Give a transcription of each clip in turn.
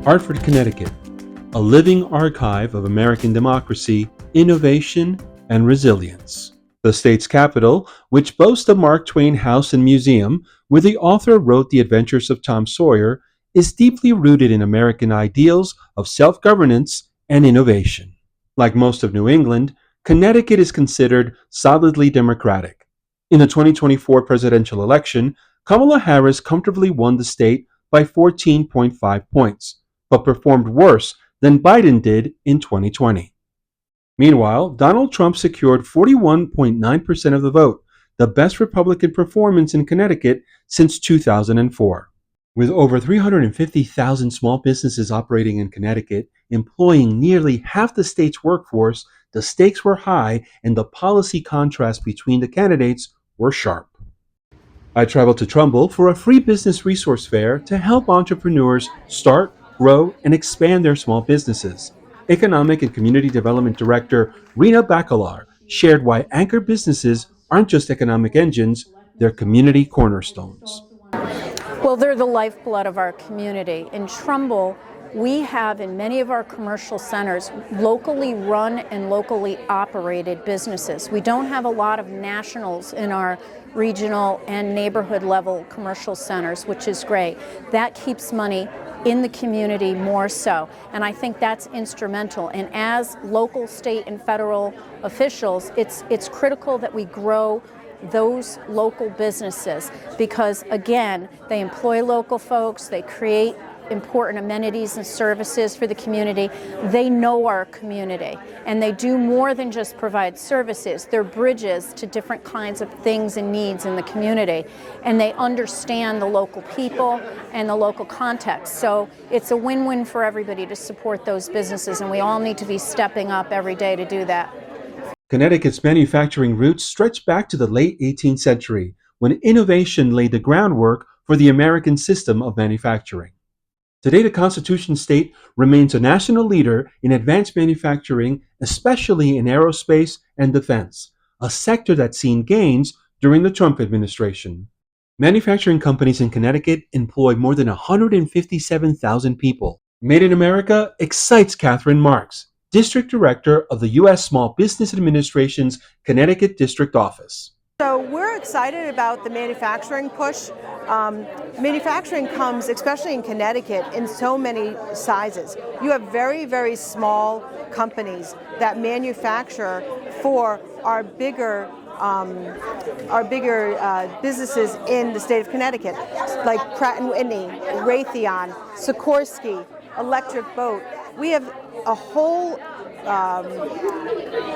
Hartford, Connecticut, a living archive of American democracy, innovation, and resilience. The state's capital, which boasts a Mark Twain house and museum where the author wrote The Adventures of Tom Sawyer, is deeply rooted in American ideals of self-governance and innovation. Like most of New England, Connecticut is considered solidly Democratic. In the 2024 presidential election, Kamala Harris comfortably won the state by 14.5 points, but performed worse than Biden did in 2020. Meanwhile, Donald Trump secured 41.9% of the vote, the best Republican performance in Connecticut since 2004. With over 350,000 small businesses operating in Connecticut, employing nearly half the state's workforce, the stakes were high and the policy contrast between the candidates were sharp. I traveled to Trumbull for a free business resource fair to help entrepreneurs start, grow, and expand their small businesses. Economic and Community Development Director Rena Bacalar shared why anchor businesses aren't just economic engines, they're community cornerstones. Well, they're the lifeblood of our community. In Trumbull, we have in many of our commercial centers locally run and locally operated businesses. We don't have a lot of nationals in our regional and neighborhood level commercial centers, which is great. That keeps money in the community more so, and I think that's instrumental. And as local, state, and federal officials, it's critical that we grow those local businesses because, again, they employ local folks, they create important amenities and services for the community. They know our community, and they do more than just provide services. They're bridges to different kinds of things and needs in the community, and they understand the local people and the local context. So it's a win-win for everybody to support those businesses, and we all need to be stepping up every day to do that. Connecticut's manufacturing roots stretch back to the late 18th century, when innovation laid the groundwork for the American system of manufacturing. Today, the Constitution state remains a national leader in advanced manufacturing, especially in aerospace and defense, a sector that's seen gains during the Trump administration. Manufacturing companies in Connecticut employ more than 157,000 people. Made in America excites Catherine Marks, District Director of the U.S. Small Business Administration's Connecticut District Office. So we're excited about the manufacturing push. Manufacturing comes, especially in Connecticut, in so many sizes. You have very, very small companies that manufacture for our bigger businesses in the state of Connecticut, like Pratt & Whitney, Raytheon, Sikorsky, Electric Boat. We have a whole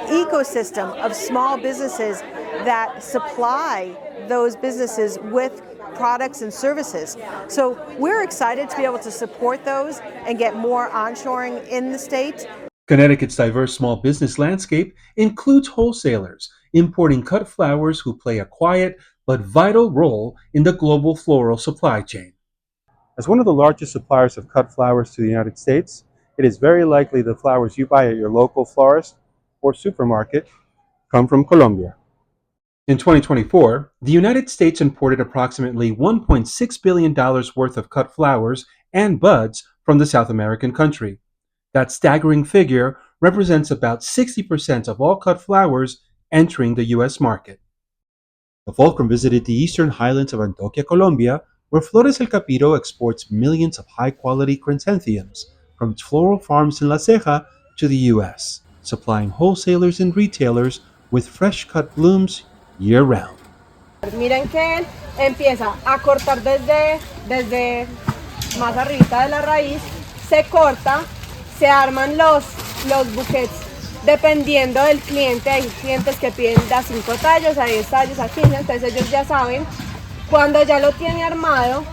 ecosystem of small businesses that supply those businesses with products and services. So we're excited to be able to support those and get more onshoring in the state. Connecticut's diverse small business landscape includes wholesalers importing cut flowers who play a quiet but vital role in the global floral supply chain. As one of the largest suppliers of cut flowers to the United States, it is very likely the flowers you buy at your local florist or supermarket come from Colombia. In 2024, the United States imported approximately $1.6 billion worth of cut flowers and buds from the South American country. That staggering figure represents about 60% of all cut flowers entering the U.S. market. The Fulcrum visited the eastern highlands of Antioquia, Colombia, where Flores El Capiro exports millions of high-quality chrysanthemums from floral farms in La Ceja to the U.S., supplying wholesalers and retailers with fresh-cut blooms year-round. Miren que él empieza a cortar desde más arriba de la raíz, se corta, se arman los buquets dependiendo del cliente. Hay clientes que piden de a 5 tallos, a 10 tallos, a 15, entonces ellos ya saben. Cuando ya lo tiene armado,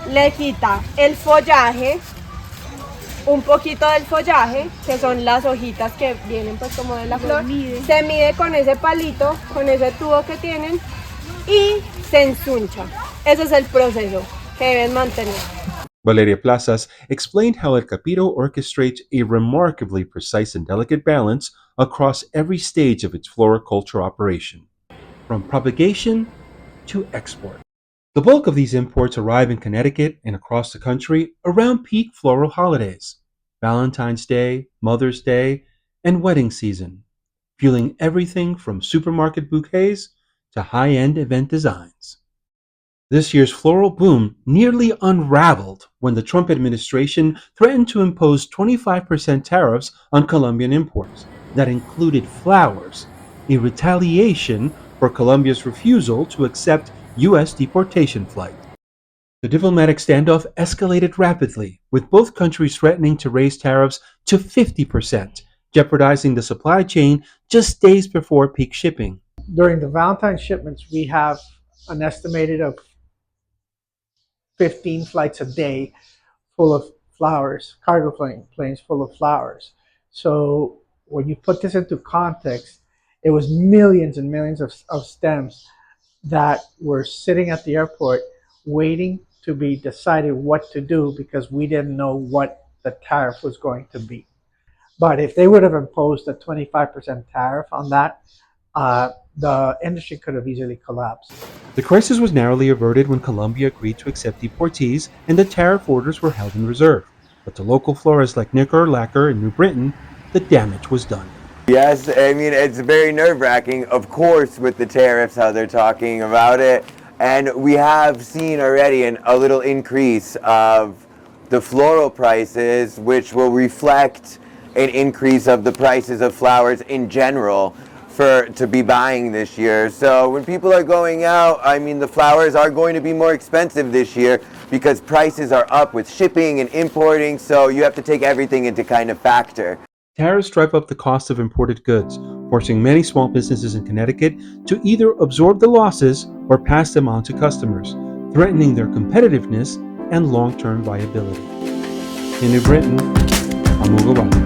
le quita el follaje, un poquito del follaje, que son las hojitas que vienen pues como de la flor, se mide con ese palito, con ese tubo que tienen y se ensuncha. Ese es el proceso que deben mantener. Valeria Plazas explained how El Capiro orchestrates a remarkably precise and delicate balance across every stage of its floriculture operation, from propagation to export. The bulk of these imports arrive in Connecticut and across the country around peak floral holidays, Valentine's Day, Mother's Day, and wedding season, fueling everything from supermarket bouquets to high-end event designs. This year's floral boom nearly unraveled when the Trump administration threatened to impose 25% tariffs on Colombian imports that included flowers, a retaliation for Colombia's refusal to accept U.S. deportation flights. The diplomatic standoff escalated rapidly, with both countries threatening to raise tariffs to 50%, jeopardizing the supply chain just days before peak shipping. During the Valentine's shipments, we have an estimated of 15 flights a day full of flowers, cargo planes full of flowers. So when you put this into context, it was millions and millions of stems that were sitting at the airport waiting to be decided what to do because we didn't know what the tariff was going to be. But if they would have imposed a 25% tariff on that, the industry could have easily collapsed. The crisis was narrowly averted when Colombia agreed to accept deportees and the tariff orders were held in reserve. But to local florists like Knicker, Lacquer, and New Britain, the damage was done. Yes, I mean, it's very nerve-wracking, of course, with the tariffs, how they're talking about it. And we have seen already a little increase of the floral prices, which will reflect an increase of the prices of flowers in general to be buying this year. So when people are going out, I mean, the flowers are going to be more expensive this year because prices are up with shipping and importing, so you have to take everything into kind of factor. Tariffs drive up the cost of imported goods, forcing many small businesses in Connecticut to either absorb the losses or pass them on to customers, threatening their competitiveness and long-term viability. In New Britain, I'm Hugo Valdez.